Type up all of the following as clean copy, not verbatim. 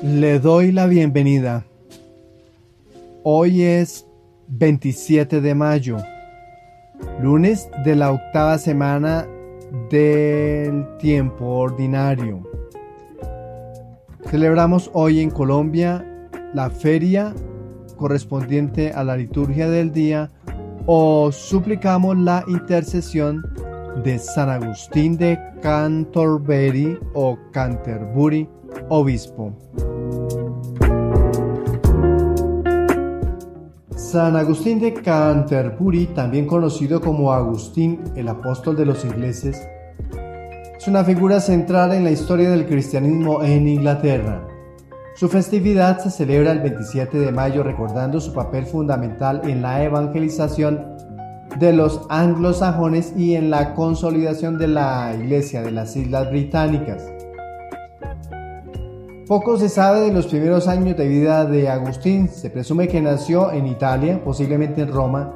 Le doy la bienvenida. Hoy es 27 de mayo, lunes de la octava semana del tiempo ordinario. Celebramos hoy en Colombia la feria correspondiente a la liturgia del día o suplicamos la intercesión de San Agustín de Canterbury o Canterbury, obispo. San Agustín de Canterbury, también conocido como Agustín, el apóstol de los ingleses, es una figura central en la historia del cristianismo en Inglaterra. Su festividad se celebra el 27 de mayo recordando su papel fundamental en la evangelización de los anglosajones y en la consolidación de la Iglesia de las Islas Británicas. Poco se sabe de los primeros años de vida de Agustín. Se presume que nació en Italia, posiblemente en Roma,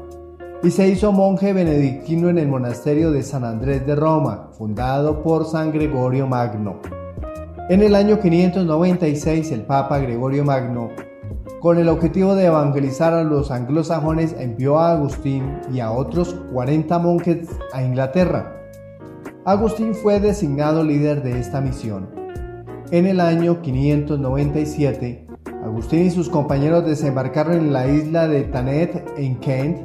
y se hizo monje benedictino en el monasterio de San Andrés de Roma, fundado por San Gregorio Magno. En el año 596, el Papa Gregorio Magno, con el objetivo de evangelizar a los anglosajones, envió a Agustín y a otros 40 monjes a Inglaterra. Agustín fue designado líder de esta misión. En el año 597, Agustín y sus compañeros desembarcaron en la isla de Thanet, en Kent.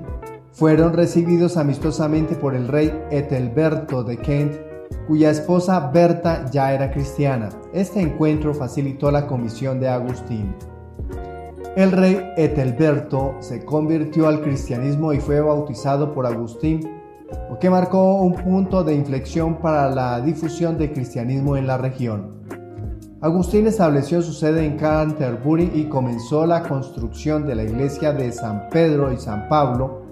Fueron recibidos amistosamente por el rey Ethelberto de Kent, cuya esposa Berta ya era cristiana. Este encuentro facilitó la comisión de Agustín. El rey Ethelberto se convirtió al cristianismo y fue bautizado por Agustín, lo que marcó un punto de inflexión para la difusión del cristianismo en la región. Agustín estableció su sede en Canterbury y comenzó la construcción de la iglesia de San Pedro y San Pablo,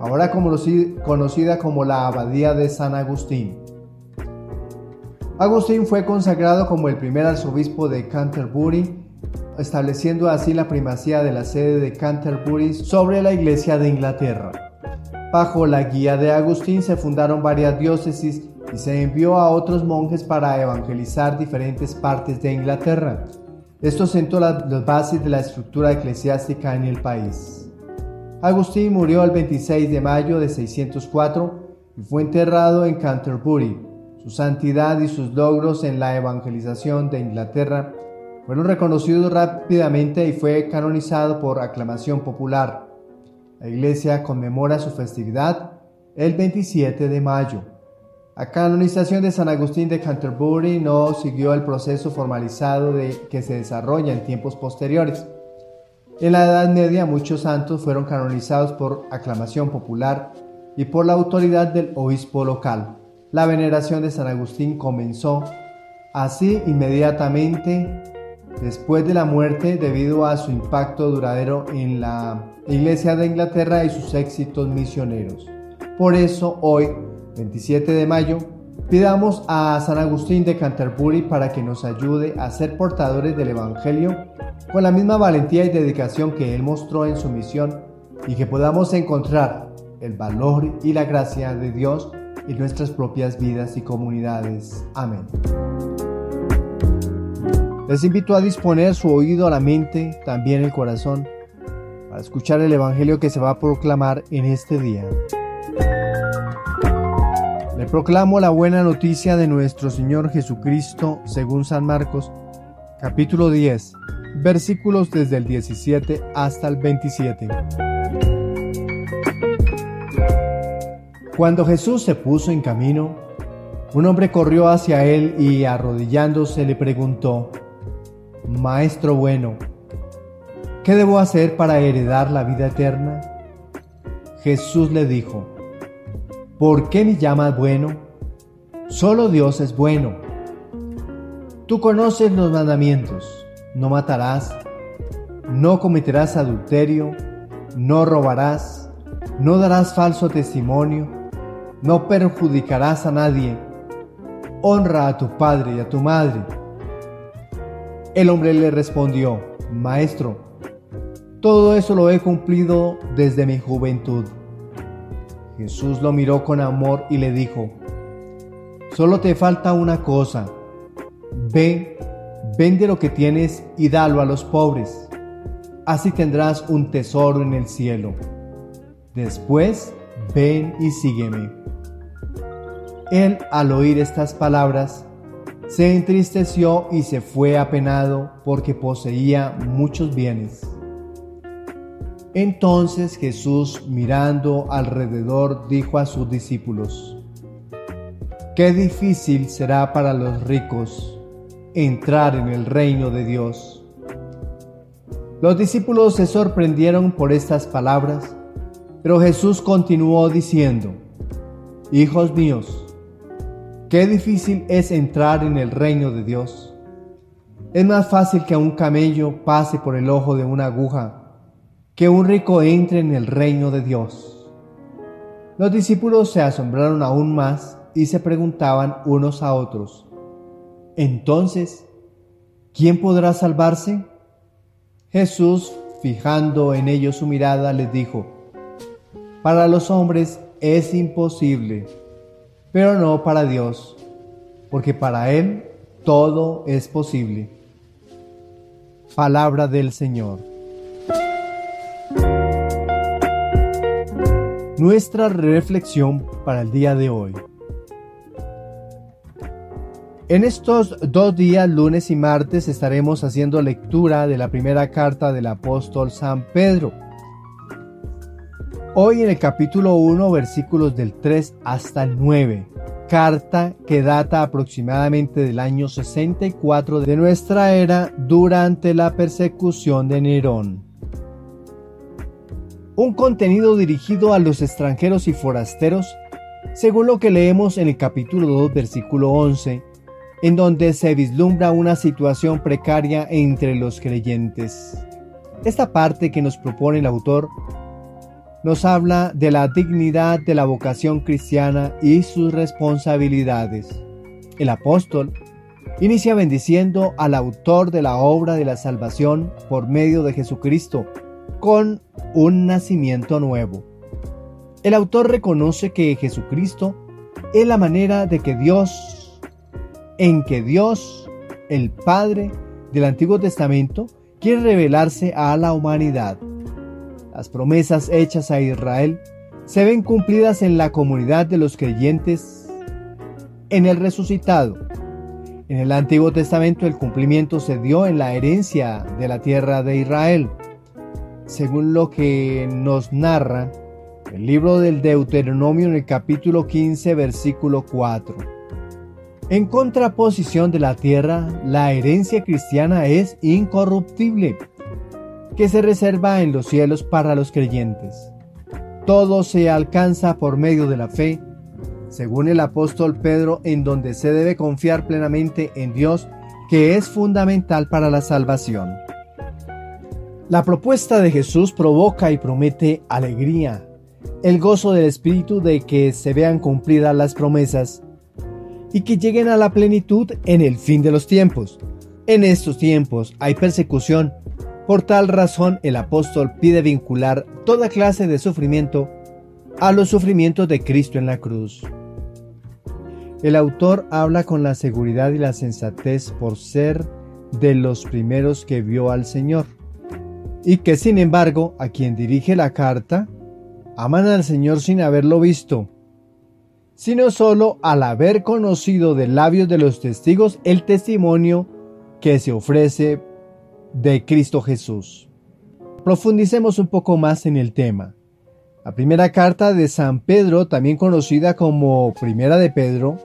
ahora conocida como la Abadía de San Agustín. Agustín fue consagrado como el primer arzobispo de Canterbury, estableciendo así la primacía de la sede de Canterbury sobre la Iglesia de Inglaterra. Bajo la guía de Agustín se fundaron varias diócesis y se envió a otros monjes para evangelizar diferentes partes de Inglaterra. Esto sentó las bases de la estructura eclesiástica en el país. Agustín murió el 26 de mayo de 604 y fue enterrado en Canterbury. Su santidad y sus logros en la evangelización de Inglaterra fueron reconocidos rápidamente y fue canonizado por aclamación popular. La Iglesia conmemora su festividad el 27 de mayo. La canonización de San Agustín de Canterbury no siguió el proceso formalizado que se desarrolla en tiempos posteriores. En la Edad Media, muchos santos fueron canonizados por aclamación popular y por la autoridad del obispo local. La veneración de San Agustín comenzó así inmediatamente después de la muerte debido a su impacto duradero en la Iglesia de Inglaterra y sus éxitos misioneros. Por eso hoy, 27 de mayo, pidamos a San Agustín de Canterbury para que nos ayude a ser portadores del Evangelio con la misma valentía y dedicación que él mostró en su misión y que podamos encontrar el valor y la gracia de Dios en nuestras propias vidas y comunidades. Amén. Les invito a disponer su oído, a la mente, también el corazón, para escuchar el Evangelio que se va a proclamar en este día. Le proclamo la buena noticia de nuestro Señor Jesucristo según San Marcos, capítulo 10, versículos desde el 17 hasta el 27. Cuando Jesús se puso en camino, un hombre corrió hacia él y arrodillándose le preguntó: Maestro bueno, ¿qué debo hacer para heredar la vida eterna? Jesús le dijo: ¿Por qué me llamas bueno? Solo Dios es bueno. Tú conoces los mandamientos: no matarás, no cometerás adulterio, no robarás, no darás falso testimonio, no perjudicarás a nadie, honra a tu padre y a tu madre. El hombre le respondió: Maestro, todo eso lo he cumplido desde mi juventud. Jesús lo miró con amor y le dijo: solo te falta una cosa. Ve, vende lo que tienes y dalo a los pobres. Así tendrás un tesoro en el cielo. Después, ven y sígueme. Él, al oír estas palabras, se entristeció y se fue apenado porque poseía muchos bienes. Entonces Jesús, mirando alrededor, dijo a sus discípulos: qué difícil será para los ricos entrar en el reino de Dios. Los discípulos se sorprendieron por estas palabras, pero Jesús continuó diciendo: hijos míos, qué difícil es entrar en el reino de Dios. Es más fácil que un camello pase por el ojo de una aguja que un rico entre en el reino de Dios. Los discípulos se asombraron aún más y se preguntaban unos a otros: entonces, ¿quién podrá salvarse? Jesús, fijando en ellos su mirada, les dijo: para los hombres es imposible, pero no para Dios, porque para Él todo es posible. Palabra del Señor. Nuestra reflexión para el día de hoy. En estos 2 días, lunes y martes, estaremos haciendo lectura de la primera carta del apóstol San Pedro. Hoy en el capítulo 1, versículos del 3 hasta el 9, carta que data aproximadamente del año 64 de nuestra era durante la persecución de Nerón. Un contenido dirigido a los extranjeros y forasteros, según lo que leemos en el capítulo 2, versículo 11, en donde se vislumbra una situación precaria entre los creyentes. Esta parte que nos propone el autor nos habla de la dignidad de la vocación cristiana y sus responsabilidades. El apóstol inicia bendiciendo al autor de la obra de la salvación por medio de Jesucristo con un nacimiento nuevo. El autor reconoce que Jesucristo es la manera en que Dios, el Padre del Antiguo Testamento, quiere revelarse a la humanidad. Las promesas hechas a Israel se ven cumplidas en la comunidad de los creyentes en el resucitado. En el Antiguo Testamento el cumplimiento se dio en la herencia de la tierra de Israel, según lo que nos narra el libro del Deuteronomio en el capítulo 15, versículo 4. En contraposición de la tierra, la herencia cristiana es incorruptible, que se reserva en los cielos para los creyentes. Todo se alcanza por medio de la fe, según el apóstol Pedro, en donde se debe confiar plenamente en Dios, que es fundamental para la salvación. La propuesta de Jesús provoca y promete alegría, el gozo del Espíritu de que se vean cumplidas las promesas y que lleguen a la plenitud en el fin de los tiempos. En estos tiempos hay persecución. Por tal razón, el apóstol pide vincular toda clase de sufrimiento a los sufrimientos de Cristo en la cruz. El autor habla con la seguridad y la sensatez por ser de los primeros que vio al Señor, y que sin embargo, a quien dirige la carta, aman al Señor sin haberlo visto, sino solo al haber conocido de labios de los testigos el testimonio que se ofrece de Cristo Jesús. Profundicemos un poco más en el tema. La primera carta de San Pedro, también conocida como Primera de Pedro,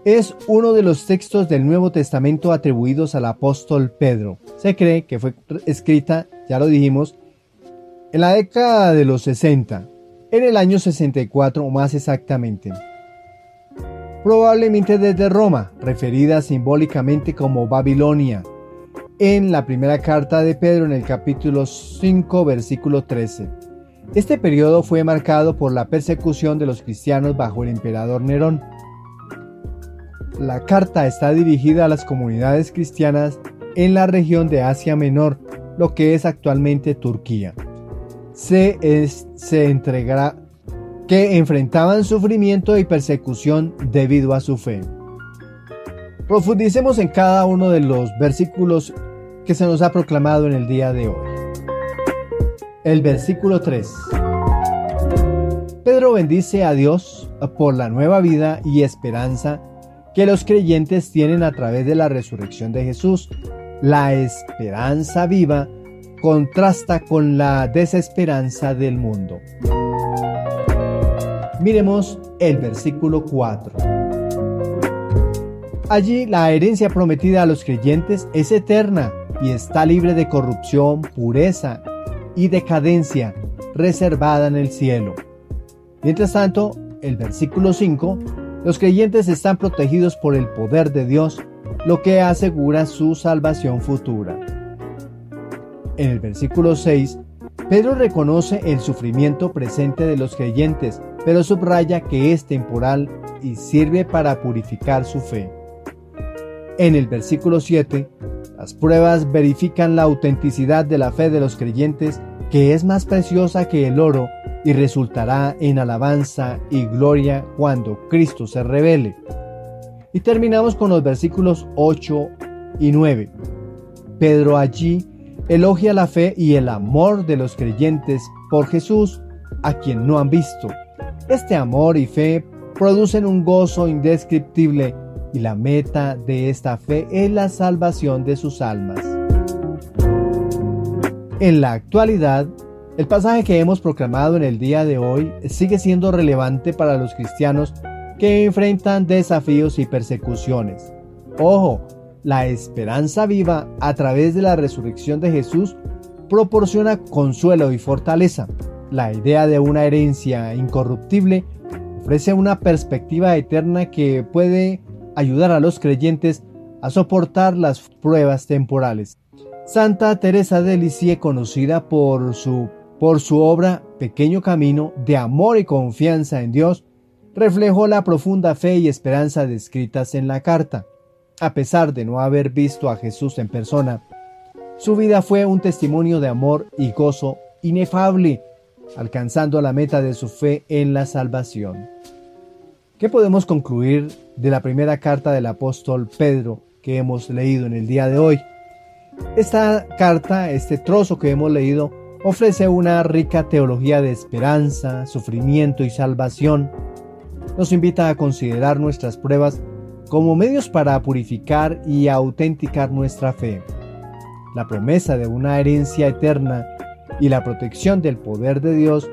es uno de los textos del Nuevo Testamento atribuidos al apóstol Pedro. Se cree que fue escrita, ya lo dijimos, en la década de los 60, en el año 64 más exactamente. Probablemente desde Roma, referida simbólicamente como Babilonia, en la primera carta de Pedro en el capítulo 5, versículo 13. Este periodo fue marcado por la persecución de los cristianos bajo el emperador Nerón. La carta está dirigida a las comunidades cristianas en la región de Asia Menor, lo que es actualmente Turquía. Que que enfrentaban sufrimiento y persecución debido a su fe. Profundicemos en cada uno de los versículos que se nos ha proclamado en el día de hoy. El versículo 3. Pedro bendice a Dios por la nueva vida y esperanza que los creyentes tienen a través de la resurrección de Jesús. La esperanza viva contrasta con la desesperanza del mundo. Miremos el versículo 4. Allí la herencia prometida a los creyentes es eterna y está libre de corrupción, pureza y decadencia, reservada en el cielo. Mientras tanto, el versículo 5, los creyentes están protegidos por el poder de Dios, lo que asegura su salvación futura. En el versículo 6, Pedro reconoce el sufrimiento presente de los creyentes, pero subraya que es temporal y sirve para purificar su fe. En el versículo 7, las pruebas verifican la autenticidad de la fe de los creyentes, que es más preciosa que el oro y resultará en alabanza y gloria cuando Cristo se revele. Y terminamos con los versículos 8 y 9. Pedro allí elogia la fe y el amor de los creyentes por Jesús, a quien no han visto. Este amor y fe producen un gozo indescriptible y la meta de esta fe es la salvación de sus almas. En la actualidad, el pasaje que hemos proclamado en el día de hoy sigue siendo relevante para los cristianos que enfrentan desafíos y persecuciones. Ojo, la esperanza viva a través de la resurrección de Jesús proporciona consuelo y fortaleza. La idea de una herencia incorruptible ofrece una perspectiva eterna que puede ayudar a los creyentes a soportar las pruebas temporales. Santa Teresa de Lisieux, conocida por su obra Pequeño Camino de amor y confianza en Dios, reflejó la profunda fe y esperanza descritas en la carta. A pesar de no haber visto a Jesús en persona, su vida fue un testimonio de amor y gozo inefable, alcanzando la meta de su fe en la salvación. ¿Qué podemos concluir de la primera carta del apóstol Pedro que hemos leído en el día de hoy? Esta carta, este trozo que hemos leído, ofrece una rica teología de esperanza, sufrimiento y salvación. Nos invita a considerar nuestras pruebas como medios para purificar y autenticar nuestra fe. La promesa de una herencia eterna y la protección del poder de Dios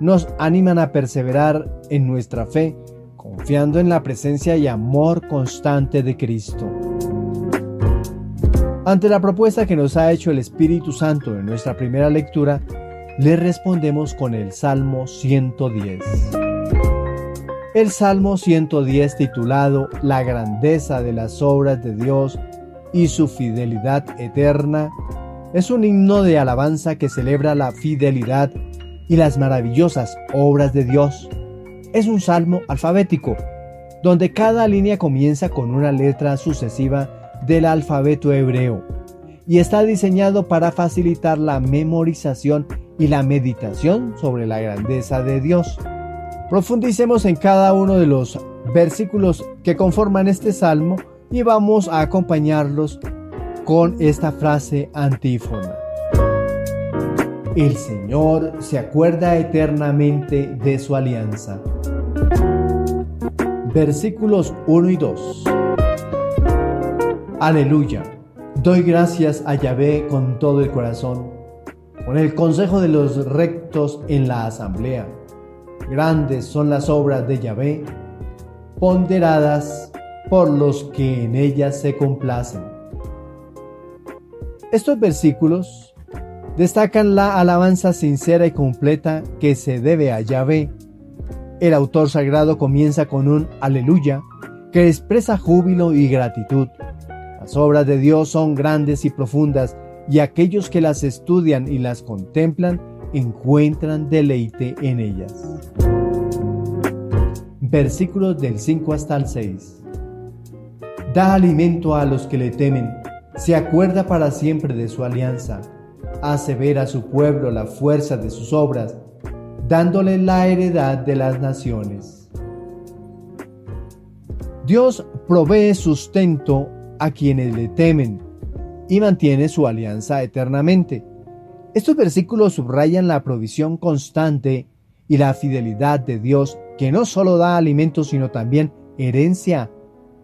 nos animan a perseverar en nuestra fe, confiando en la presencia y amor constante de Cristo. Ante la propuesta que nos ha hecho el Espíritu Santo en nuestra primera lectura, le respondemos con el Salmo 110. El Salmo 110, titulado La grandeza de las obras de Dios y su fidelidad eterna, es un himno de alabanza que celebra la fidelidad y las maravillosas obras de Dios. Es un salmo alfabético, donde cada línea comienza con una letra sucesiva del alfabeto hebreo y está diseñado para facilitar la memorización y la meditación sobre la grandeza de Dios. Profundicemos en cada uno de los versículos que conforman este salmo y vamos a acompañarlos con esta frase antífona. El Señor se acuerda eternamente de su alianza. Versículos 1 y 2. Aleluya. Doy gracias a Yahvé con todo el corazón, con el consejo de los rectos en la asamblea. Grandes son las obras de Yahvé, ponderadas por los que en ellas se complacen. Estos versículos destacan la alabanza sincera y completa que se debe a Yahvé. El autor sagrado comienza con un aleluya que expresa júbilo y gratitud. Las obras de Dios son grandes y profundas, y aquellos que las estudian y las contemplan encuentran deleite en ellas. Versículos del 5 hasta el 6. Da alimento a los que le temen, se acuerda para siempre de su alianza, hace ver a su pueblo la fuerza de sus obras, dándole la heredad de las naciones. Dios provee sustento a quienes le temen y mantiene su alianza eternamente. Estos versículos subrayan la provisión constante y la fidelidad de Dios, que no solo da alimento sino también herencia,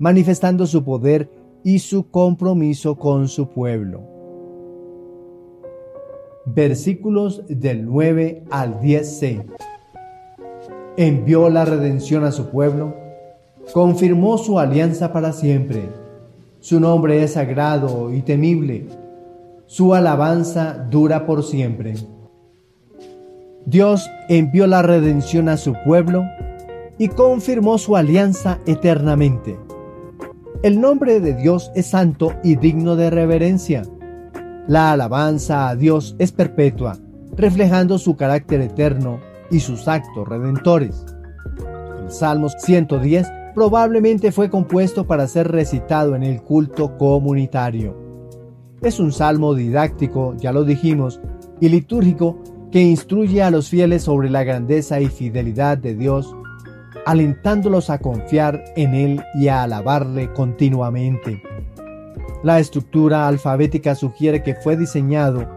manifestando su poder y su compromiso con su pueblo. Versículos del 9 al 10c. Envió la redención a su pueblo, confirmó su alianza para siempre. Su nombre es sagrado y temible, su alabanza dura por siempre. Dios envió la redención a su pueblo y confirmó su alianza eternamente. El nombre de Dios es santo y digno de reverencia. La alabanza a Dios es perpetua, reflejando su carácter eterno y sus actos redentores. El Salmo 110 probablemente fue compuesto para ser recitado en el culto comunitario. Es un salmo didáctico, ya lo dijimos, y litúrgico que instruye a los fieles sobre la grandeza y fidelidad de Dios, alentándolos a confiar en Él y a alabarle continuamente. La estructura alfabética sugiere que fue diseñado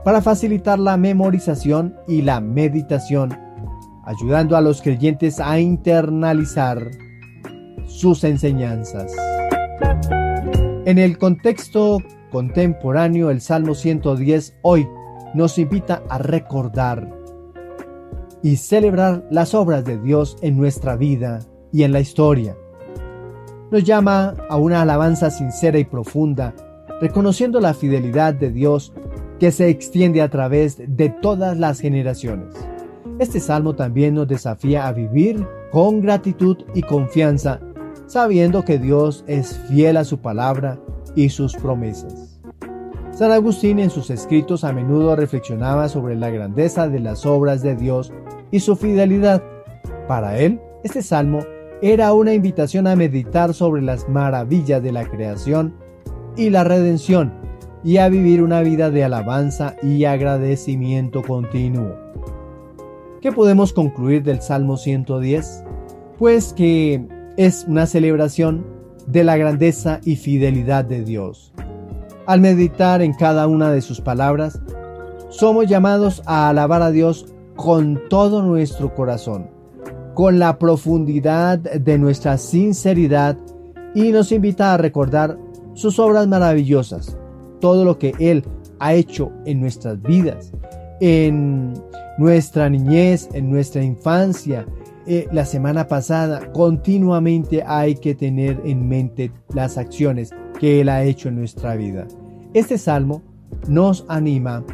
para facilitar la memorización y la meditación, ayudando a los creyentes a internalizar sus enseñanzas. En el contexto contemporáneo, el Salmo 110 hoy nos invita a recordar y celebrar las obras de Dios en nuestra vida y en la historia. Nos llama a una alabanza sincera y profunda, reconociendo la fidelidad de Dios que se extiende a través de todas las generaciones. Este salmo también nos desafía a vivir con gratitud y confianza, sabiendo que Dios es fiel a su palabra y sus promesas. San Agustín en sus escritos a menudo reflexionaba sobre la grandeza de las obras de Dios y su fidelidad. Para él, este salmo era una invitación a meditar sobre las maravillas de la creación y la redención y a vivir una vida de alabanza y agradecimiento continuo. ¿Qué podemos concluir del Salmo 110? Pues que es una celebración de la grandeza y fidelidad de Dios. Al meditar en cada una de sus palabras, somos llamados a alabar a Dios con todo nuestro corazón, con la profundidad de nuestra sinceridad, y nos invita a recordar sus obras maravillosas, todo lo que Él ha hecho en nuestras vidas, en nuestra niñez, en nuestra infancia, la semana pasada. Continuamente hay que tener en mente las acciones que Él ha hecho en nuestra vida. Este salmo nos anima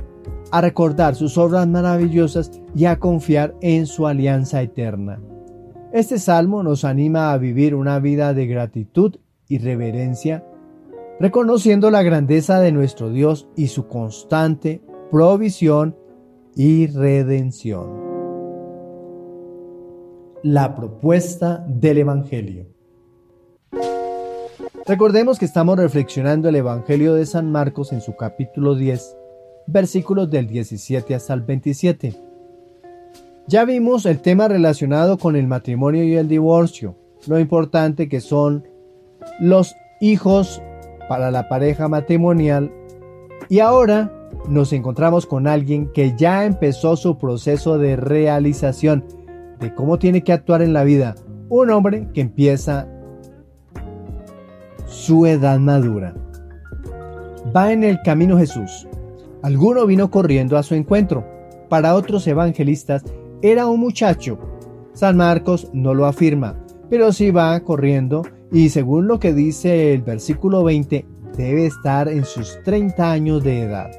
a recordar sus obras maravillosas y a confiar en su alianza eterna. Este salmo nos anima a vivir una vida de gratitud y reverencia, reconociendo la grandeza de nuestro Dios y su constante provisión y redención. La propuesta del Evangelio. Recordemos que estamos reflexionando el Evangelio de San Marcos en su capítulo 10, versículos del 17 hasta el 27. Ya vimos el tema relacionado con el matrimonio y el divorcio, lo importante que son los hijos para la pareja matrimonial, y ahora nos encontramos con alguien que ya empezó su proceso de realización de cómo tiene que actuar en la vida, un hombre que empieza su edad madura. Va en el camino Jesús. Alguno vino corriendo a su encuentro. Para otros evangelistas era un muchacho. San Marcos no lo afirma, pero sí va corriendo, y según lo que dice el versículo 20, debe estar en sus 30 años de edad.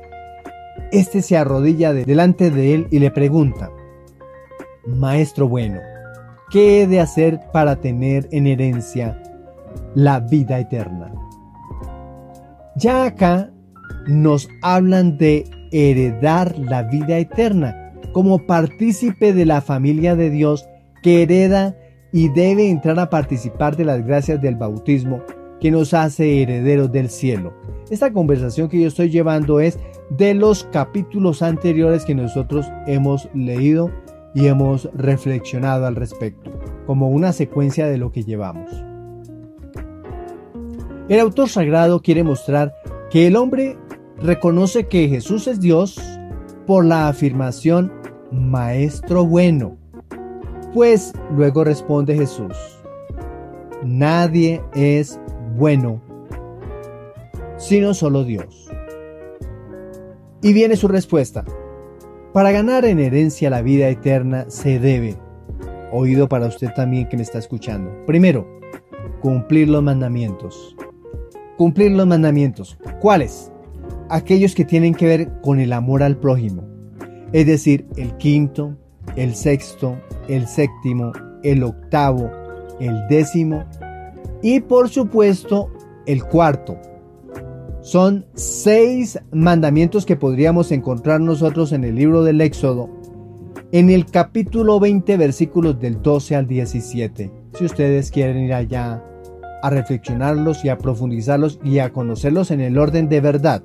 Este se arrodilla delante de él y le pregunta: Maestro bueno, ¿qué he de hacer para tener en herencia la vida eterna? Ya acá nos hablan de heredar la vida eterna como partícipe de la familia de Dios que hereda y debe entrar a participar de las gracias del bautismo que nos hace herederos del cielo. Esta conversación que yo estoy llevando es de los capítulos anteriores que nosotros hemos leído y hemos reflexionado al respecto, como una secuencia de lo que llevamos. El autor sagrado quiere mostrar que el hombre reconoce que Jesús es Dios por la afirmación Maestro bueno. Pues luego responde Jesús: nadie es bueno, sino solo Dios. Y viene su respuesta: para ganar en herencia la vida eterna se debe, oído para usted también que me está escuchando, primero, cumplir los mandamientos. Cumplir los mandamientos. ¿Cuáles? Aquellos que tienen que ver con el amor al prójimo, es decir, el quinto, el sexto, el séptimo, el octavo, el décimo y por supuesto el cuarto. Son 6 mandamientos que podríamos encontrar nosotros en el libro del Éxodo, en el capítulo 20, versículos del 12 al 17. Si ustedes quieren ir allá a reflexionarlos y a profundizarlos y a conocerlos en el orden de verdad.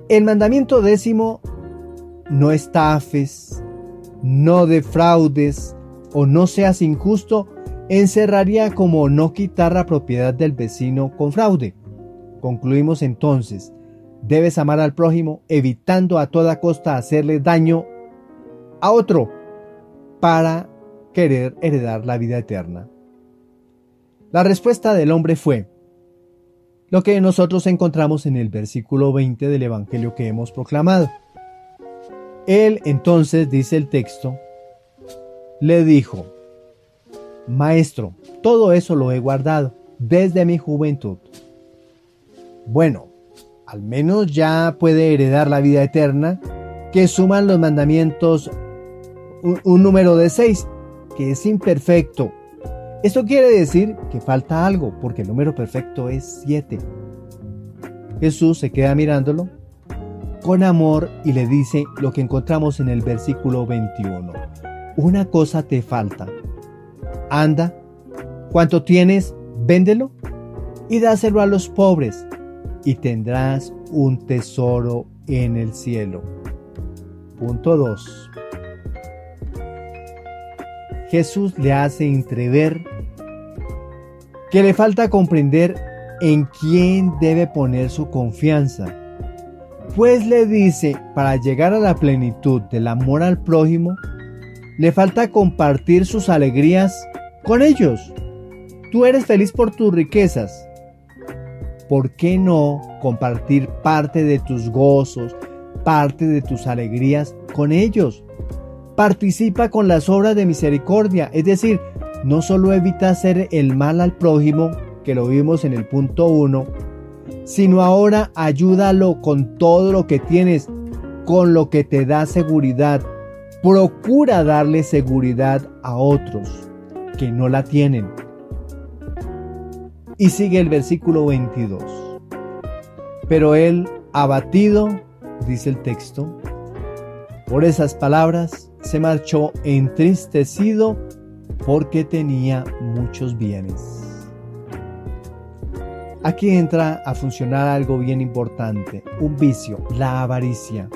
El mandamiento 10: no estafes, no defraudes o no seas injusto, encerraría como no quitar la propiedad del vecino con fraude. Concluimos entonces: debes amar al prójimo evitando a toda costa hacerle daño a otro para querer heredar la vida eterna. La respuesta del hombre fue lo que nosotros encontramos en el versículo 20 del Evangelio que hemos proclamado. Él entonces, dice el texto, le dijo: Maestro, todo eso lo he guardado desde mi juventud. Bueno, al menos ya puede heredar la vida eterna, que suman los mandamientos un número de 6, que es imperfecto. Esto quiere decir que falta algo, porque el número perfecto es 7. Jesús se queda mirándolo con amor y le dice lo que encontramos en el versículo 21. Una cosa te falta. Anda, cuanto tienes, véndelo y dáselo a los pobres, y tendrás un tesoro en el cielo. Punto 2. Jesús le hace entrever que le falta comprender en quién debe poner su confianza. Pues le dice, para llegar a la plenitud del amor al prójimo, le falta compartir sus alegrías con ellos. Tú eres feliz por tus riquezas. ¿Por qué no compartir parte de tus gozos, parte de tus alegrías con ellos? Participa con las obras de misericordia, es decir, no solo evita hacer el mal al prójimo, que lo vimos en el punto 1, sino ahora ayúdalo con todo lo que tienes, con lo que te da seguridad. Procura darle seguridad a otros que no la tienen. Y sigue el versículo 22. Pero él, abatido, dice el texto, por esas palabras, se marchó entristecido porque tenía muchos bienes. Aquí entra a funcionar algo bien importante, un vicio, la avaricia.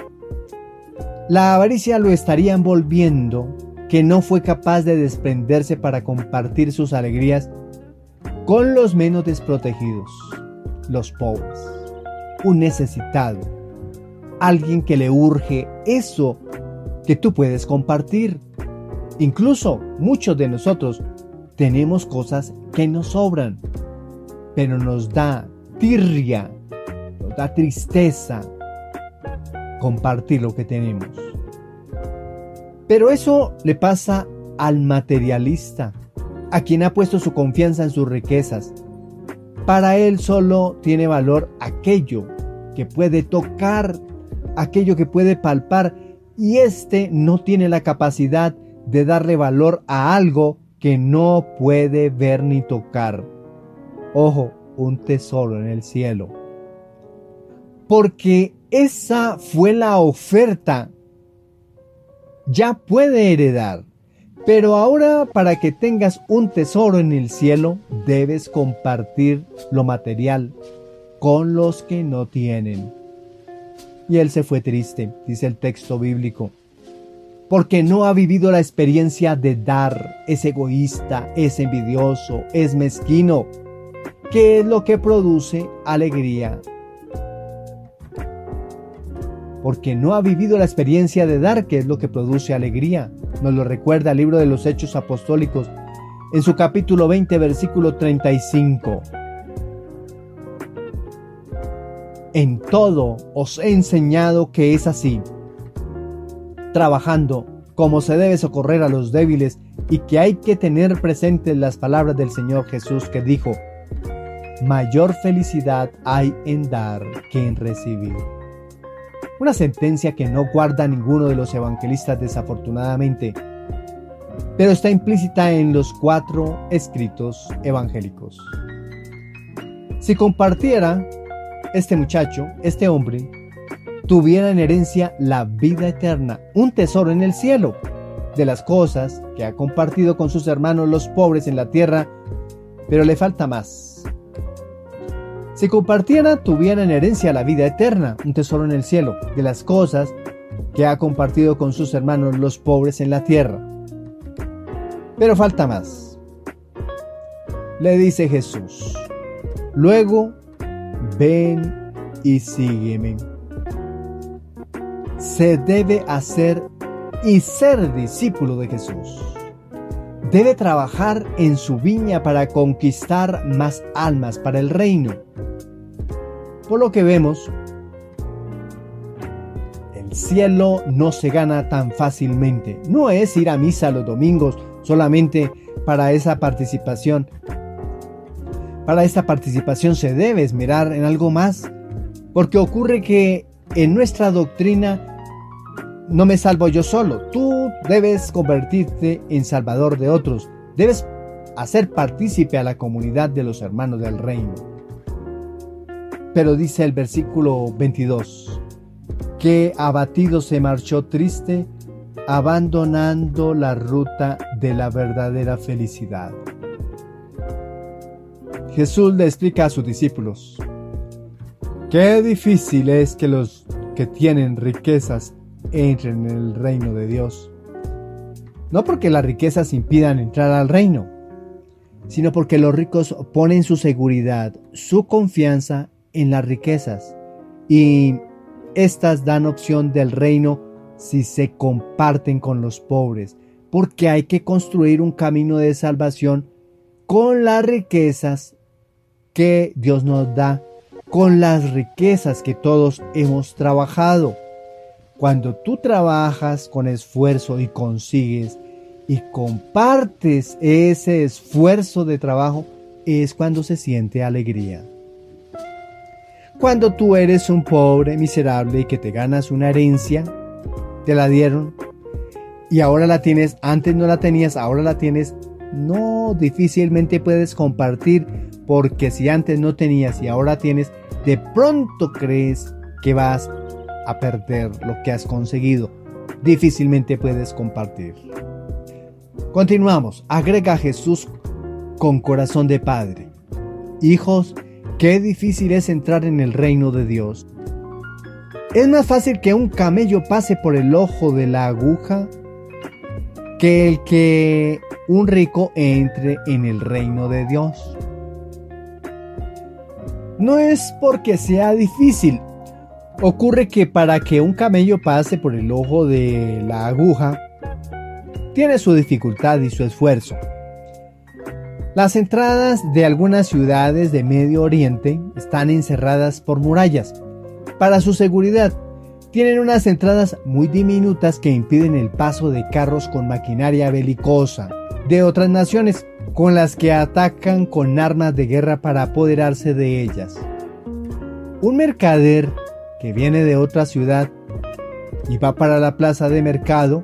La avaricia lo estaría envolviendo, que no fue capaz de desprenderse para compartir sus alegrías con los menos desprotegidos, los pobres, un necesitado, alguien que le urge eso que tú puedes compartir. Incluso muchos de nosotros tenemos cosas que nos sobran, pero nos da tirria, nos da tristeza compartir lo que tenemos. Pero eso le pasa al materialista, a quien ha puesto su confianza en sus riquezas. Para él solo tiene valor aquello que puede tocar, aquello que puede palpar, y no tiene la capacidad de darle valor a algo que no puede ver ni tocar. Ojo, un tesoro en el cielo. Porque esa fue la oferta. Ya puede heredar. Pero ahora, para que tengas un tesoro en el cielo, debes compartir lo material con los que no tienen. Y él se fue triste, dice el texto bíblico. porque no ha vivido la experiencia de dar, es egoísta, es envidioso, es mezquino, que es lo que produce alegría. Porque no ha vivido la experiencia de dar, que es lo que produce alegría. Nos lo recuerda el libro de los Hechos Apostólicos en su capítulo 20, versículo 35. En todo os he enseñado que es así, trabajando como se debe socorrer a los débiles, y que hay que tener presentes las palabras del Señor Jesús, que dijo: mayor felicidad hay en dar que en recibir. Una sentencia que no guarda ninguno de los evangelistas, desafortunadamente, pero está implícita en los 4 escritos evangélicos. Si compartiera este muchacho, este hombre, tuviera en herencia la vida eterna, un tesoro en el cielo, de las cosas que ha compartido con sus hermanos los pobres en la tierra, pero le falta más. Si compartiera, tuviera en herencia la vida eterna, un tesoro en el cielo, de las cosas que ha compartido con sus hermanos los pobres en la tierra. Pero falta más. Le dice Jesús: luego, ven y sígueme. Se debe hacer y ser discípulo de Jesús. Debe trabajar en su viña para conquistar más almas para el reino. Por lo que vemos, el cielo no se gana tan fácilmente. No es ir a misa los domingos solamente para esa participación. Para esta participación se debe esmerar en algo más, porque ocurre que en nuestra doctrina no me salvo yo solo. Tú debes convertirte en salvador de otros. Debes hacer partícipe a la comunidad de los hermanos del reino. Pero dice el versículo 22, que abatido se marchó triste, abandonando la ruta de la verdadera felicidad. Jesús le explica a sus discípulos: qué difícil es que los que tienen riquezas entren en el reino de Dios. No porque las riquezas impidan entrar al reino, sino porque los ricos ponen su seguridad, su confianza en las riquezas, y estas dan opción del reino si se comparten con los pobres, porque hay que construir un camino de salvación con las riquezas que Dios nos da, con las riquezas que todos hemos trabajado. Cuando tú trabajas con esfuerzo y consigues y compartes ese esfuerzo de trabajo, es cuando se siente alegría. Cuando tú eres un pobre miserable y que te ganas una herencia, te la dieron y ahora la tienes, antes no la tenías, ahora la tienes, no, difícilmente puedes compartir, porque si antes no tenías y ahora tienes, de pronto crees que vas a perder lo que has conseguido. Difícilmente puedes compartir. Continuamos. Agrega Jesús con corazón de padre: hijos, qué difícil es entrar en el reino de Dios. Es más fácil que un camello pase por el ojo de la aguja que el que un rico entre en el reino de Dios. No es porque sea difícil. Ocurre que para que un camello pase por el ojo de la aguja, tiene su dificultad y su esfuerzo. Las entradas de algunas ciudades de Medio Oriente están encerradas por murallas. Para su seguridad, tienen unas entradas muy diminutas que impiden el paso de carros con maquinaria belicosa de otras naciones, con las que atacan con armas de guerra para apoderarse de ellas. Un mercader que viene de otra ciudad y va para la plaza de mercado,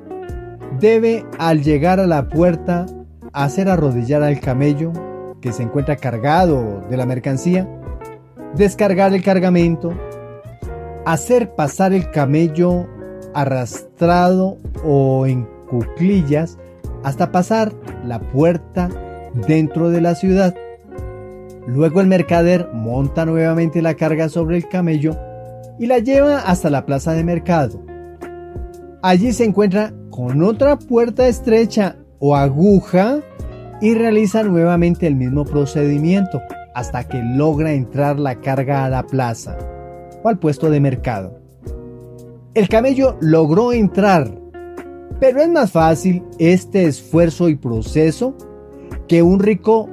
debe, al llegar a la puerta, hacer arrodillar al camello que se encuentra cargado de la mercancía, descargar el cargamento, hacer pasar el camello arrastrado o en cuclillas hasta pasar la puerta dentro de la ciudad. Luego el mercader monta nuevamente la carga sobre el camello y la lleva hasta la plaza de mercado. Allí se encuentra con otra puerta estrecha o aguja y realiza nuevamente el mismo procedimiento hasta que logra entrar la carga a la plaza o al puesto de mercado. El camello logró entrar, pero es más fácil este esfuerzo y proceso que un rico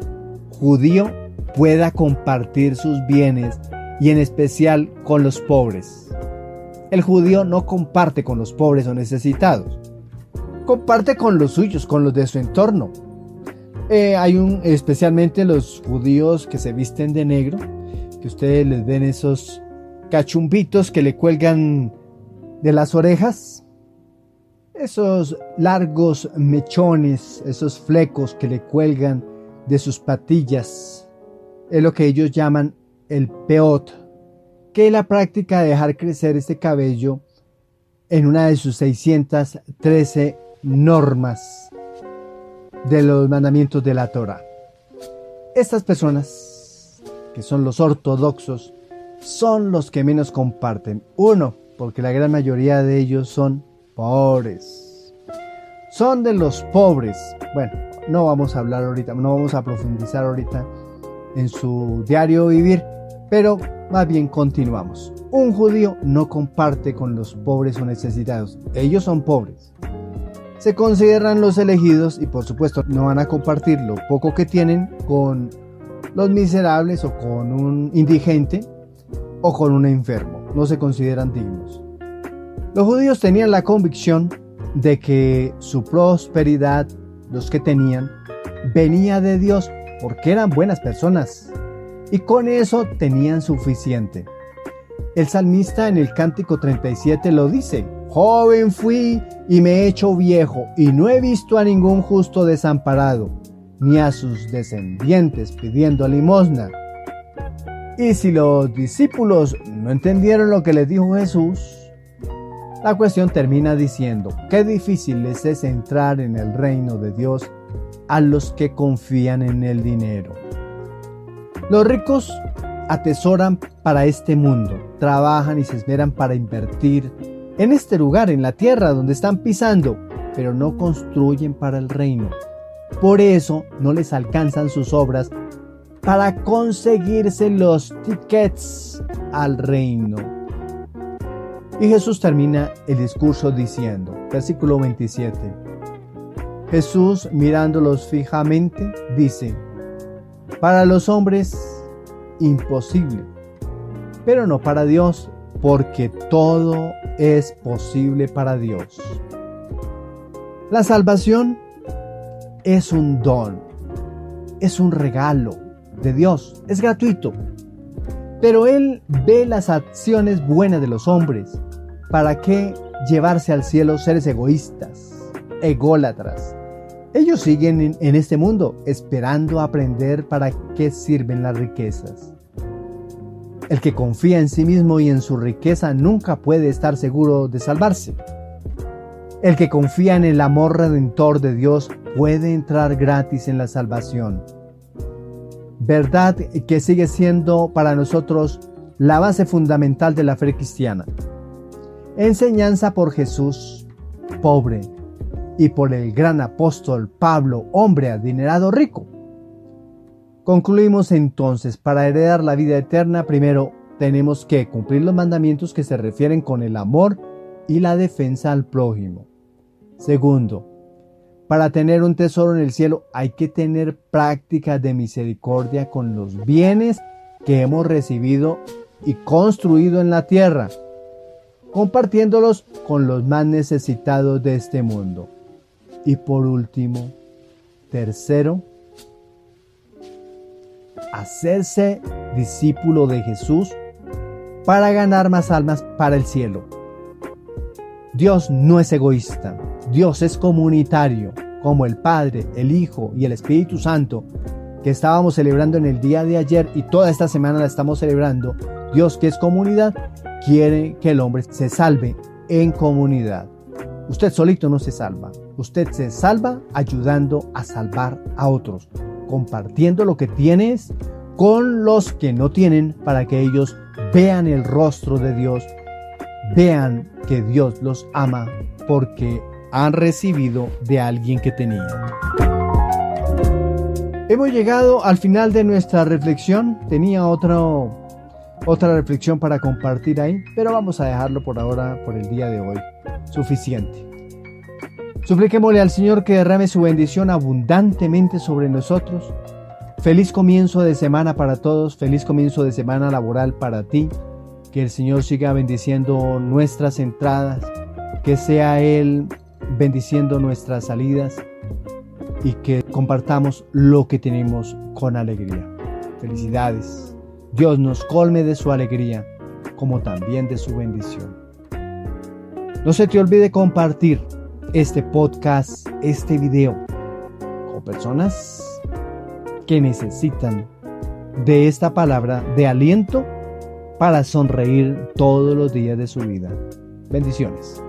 judío pueda compartir sus bienes y en especial con los pobres. El judío no comparte con los pobres o necesitados, comparte con los suyos, con los de su entorno. Especialmente los judíos que se visten de negro, que ustedes les ven esos cachumbitos que le cuelgan de las orejas, esos largos mechones, esos flecos que le cuelgan de sus patillas, es lo que ellos llaman el peot, que es la práctica de dejar crecer este cabello en una de sus 613 normas de los mandamientos de la Torá. Estas personas, que son los ortodoxos, son los que menos comparten. Uno, porque la gran mayoría de ellos son pobres. Son de los pobres. Bueno, no vamos a hablar ahorita, no vamos a profundizar ahorita en su diario vivir, pero más bien continuamos. Un judío no comparte con los pobres o necesitados. Ellos son pobres. Se consideran los elegidos y por supuesto no van a compartir lo poco que tienen con los miserables o con un indigente o con un enfermo. No se consideran dignos. Los judíos tenían la convicción de que su prosperidad, los que tenían, venía de Dios porque eran buenas personas y con eso tenían suficiente. El salmista en el Cántico 37 lo dice: joven fui y me he hecho viejo, y no he visto a ningún justo desamparado, ni a sus descendientes pidiendo limosna. Y si los discípulos no entendieron lo que les dijo Jesús, la cuestión termina diciendo: qué difícil les es entrar en el reino de Dios a los que confían en el dinero. Los ricos atesoran para este mundo, trabajan y se esmeran para invertir en este lugar, en la tierra donde están pisando, pero no construyen para el reino. Por eso no les alcanzan sus obras para conseguirse los tickets al reino. Y Jesús termina el discurso diciendo, versículo 27, Jesús, mirándolos fijamente, dice: para los hombres, imposible, pero no para Dios, porque todo es posible para Dios. La salvación es un don, es un regalo de Dios, es gratuito. Pero Él ve las acciones buenas de los hombres. ¿Para qué llevarse al cielo seres egoístas, ególatras? Ellos siguen en este mundo esperando aprender para qué sirven las riquezas. El que confía en sí mismo y en su riqueza nunca puede estar seguro de salvarse. El que confía en el amor redentor de Dios puede entrar gratis en la salvación. Verdad que sigue siendo para nosotros la base fundamental de la fe cristiana. Enseñanza por Jesús, pobre, y por el gran apóstol Pablo, hombre adinerado rico. Concluimos entonces: para heredar la vida eterna, primero tenemos que cumplir los mandamientos que se refieren con el amor y la defensa al prójimo. Segundo, para tener un tesoro en el cielo hay que tener prácticas de misericordia con los bienes que hemos recibido y construido en la tierra, compartiéndolos con los más necesitados de este mundo. Y por último, tercero, hacerse discípulo de Jesús para ganar más almas para el cielo. Dios no es egoísta, Dios es comunitario, como el Padre, el Hijo y el Espíritu Santo, que estábamos celebrando en el día de ayer y toda esta semana la estamos celebrando. Dios, que es comunidad, quiere que el hombre se salve en comunidad. Usted solito no se salva, usted se salva ayudando a salvar a otros, compartiendo lo que tienes con los que no tienen, para que ellos vean el rostro de Dios, vean que Dios los ama, porque han recibido de alguien que tenían. Hemos llegado al final de nuestra reflexión. Tenía otra reflexión para compartir ahí, pero vamos a dejarlo por ahora, por el día de hoy. Suficiente. Supliquémosle al Señor que derrame su bendición abundantemente sobre nosotros. Feliz comienzo de semana para todos, feliz comienzo de semana laboral para ti. Que el Señor siga bendiciendo nuestras entradas, que sea Él bendiciendo nuestras salidas y que compartamos lo que tenemos con alegría. Felicidades. Dios nos colme de su alegría, como también de su bendición. No se te olvide compartir este podcast, este video, con personas que necesitan de esta palabra de aliento para sonreír todos los días de su vida. Bendiciones.